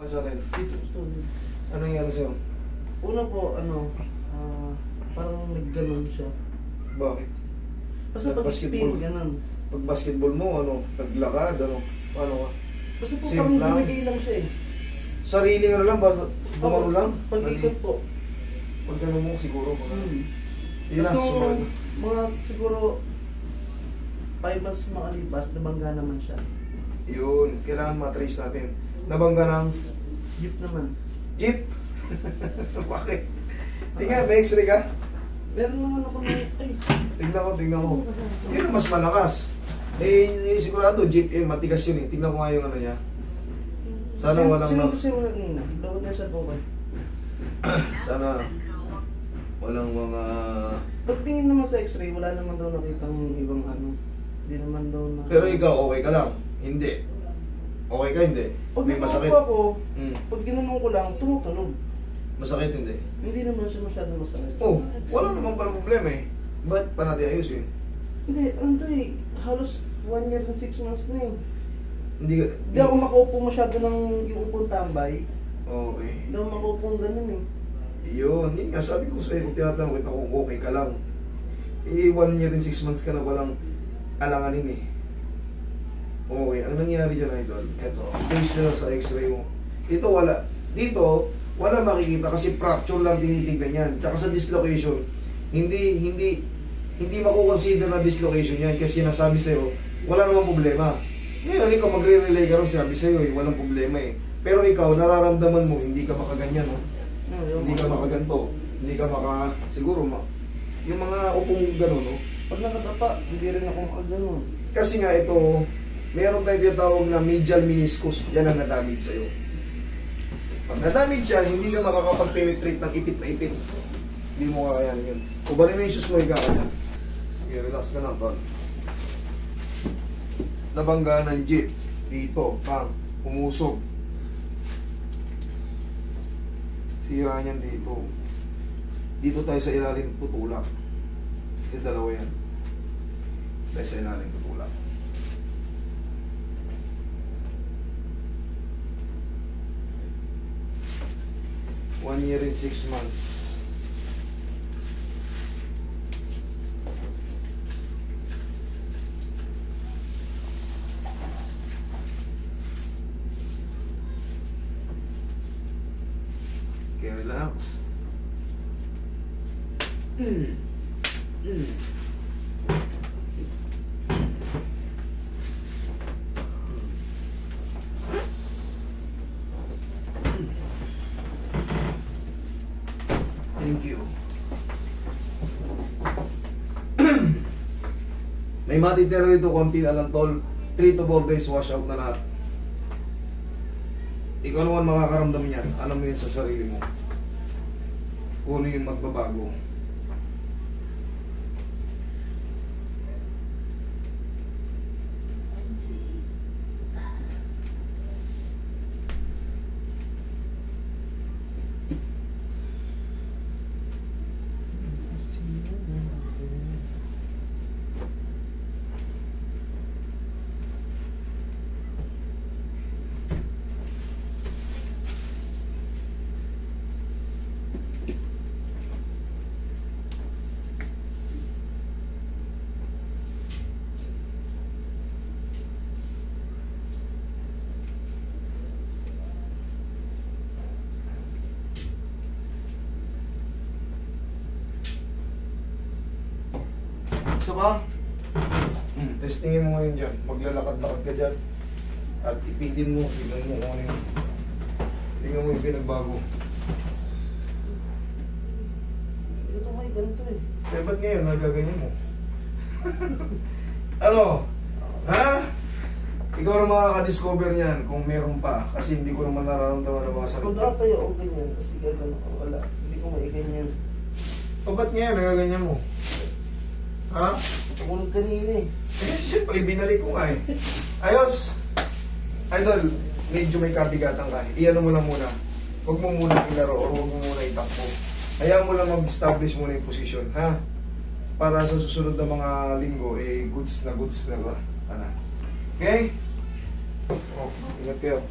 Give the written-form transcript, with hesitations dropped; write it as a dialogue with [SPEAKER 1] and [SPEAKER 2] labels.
[SPEAKER 1] Sa atin.
[SPEAKER 2] Dito, gusto.
[SPEAKER 1] Ano nangyari sa'yo?
[SPEAKER 2] Una po, parang nagganon siya.
[SPEAKER 1] Bakit?
[SPEAKER 2] Basta pag
[SPEAKER 1] Basketball.
[SPEAKER 2] spin, ganon.
[SPEAKER 1] Pag basketball mo, naglakad, paano ka?
[SPEAKER 2] Basta po
[SPEAKER 1] Simple
[SPEAKER 2] parang
[SPEAKER 1] lang.
[SPEAKER 2] lumigay lang siya eh.
[SPEAKER 1] Sarili nga lang, bumano lang?
[SPEAKER 2] Pag-ikot po.
[SPEAKER 1] Pag gano'n mo, siguro, yun
[SPEAKER 2] Tapos
[SPEAKER 1] na, sumunod.
[SPEAKER 2] mga siguro 5 months makalipas, nabangga naman siya.
[SPEAKER 1] Yun, kailangan matrace natin. Nabangga ng
[SPEAKER 2] Jeep naman.
[SPEAKER 1] jeep. Bakit? Tingnan, may x-ray ka?
[SPEAKER 2] Meron naman ako na,
[SPEAKER 1] Tingnan ko. Yun ang mas malakas. Sigurado, jeep, matigas yun eh. Tingnan ko nga yung ano niya. Sana walang
[SPEAKER 2] Sino ko siya kanina? Lawad niya sa bukan.
[SPEAKER 1] Sana walang mga...
[SPEAKER 2] Pagtingin naman sa x-ray, wala naman daw nakitang ibang Hindi naman daw na...
[SPEAKER 1] Pero ikaw, okay ka lang? Hindi. Okay ka, hindi?
[SPEAKER 2] Pag
[SPEAKER 1] May masakit?
[SPEAKER 2] nakakuha ako,
[SPEAKER 1] Hmm.
[SPEAKER 2] pag ginanong ko lang, tumutunog.
[SPEAKER 1] Masakit, hindi?
[SPEAKER 2] Hindi naman siya masyadong masakit.
[SPEAKER 1] Oh, wala naman pala problema eh. Ba't pa natin ayusin?
[SPEAKER 2] Hindi, halos 1 year and 6 months na eh.
[SPEAKER 1] Hindi ka...
[SPEAKER 2] Hindi ako makaupo masyado ng yung upong tambay.
[SPEAKER 1] Okay.
[SPEAKER 2] Hindi ako makaupo ng ganun eh.
[SPEAKER 1] Yun nga, sabi ko sa'yo, kung tinatanong kita kung okay ka lang. 1 year and 6 months ka na palang alanganin eh. Okay, ang nangyari dyan, idol, eto, base na sa x-ray mo. Dito, wala makikita kasi fracture lang tinitignan yan. Tsaka sa dislocation, hindi makukonsider na dislocation yan kasi sinasabi sa'yo, wala namang problema. Ngayon, ikaw magre-relay ka rin, sinabi sa'yo walang problema eh. Pero ikaw, nararamdaman mo, hindi ka makaganyan, no? Hindi ka makaganto, hindi ka siguro, yung mga upong gano'n, no?
[SPEAKER 2] Pag nakatapa, hindi rin ako makaganon.
[SPEAKER 1] Kasi nga ito, meron tayong tinatawag na medial meniscus, yan ang na-damage sa'yo. Pag na-damage yan, hindi ka makakapag-penetrate ng ipit na ipit. Hindi mo kakayanin yun. Kung ba rin yung sus mo, ikakaya. Sige, relax ka lang, tol. Nabangga ng jeep, dito, umusog. Sira niyan dito. Dito tayo sa ilalim, tutulak. Yung dalawa yan. Tayo sa ilalim, tutulak. One year and 6 months. Okay, relax. Thank you. May matitira rito konti na lang, tol. 3 to 4 days wash out na lahat. Ikaw naman makakaramdam niyan. Alam mo yun sa sarili mo. Kung ano yung magbabago. Isa pa? Testingin mo ngayon dyan. Maglalakad-lakad ka dyan. At ipitin mo. Tingnan mo kung ano yung... Tingnan mo yung pinagbago.
[SPEAKER 2] Ito may ganito eh.
[SPEAKER 1] Kaya ba't ngayon nagaganyan mo? Ano? Ha? Ikaw na makaka-discover niyan kung meron pa. Kasi hindi ko naman nararamdaman ng mga sakit.
[SPEAKER 2] Kung nakatayo ako ganyan, kasi gagano ako, wala. Hindi ko maiganyan.
[SPEAKER 1] O ba't ngayon nagaganyan mo? Ha?
[SPEAKER 2] Ako kanina eh.
[SPEAKER 1] Siyempre, binalik ko nga eh. Ayos! Idol, medyo may kabigatan ka. Iyan mo lang muna. Huwag mo muna ilaro o huwag mo muna itakbo. Hayaan mo lang mag-establish muna yung position, ha? Para sa susunod na mga linggo, goods na ba? Ano? Okay? Oh, ingat kayo.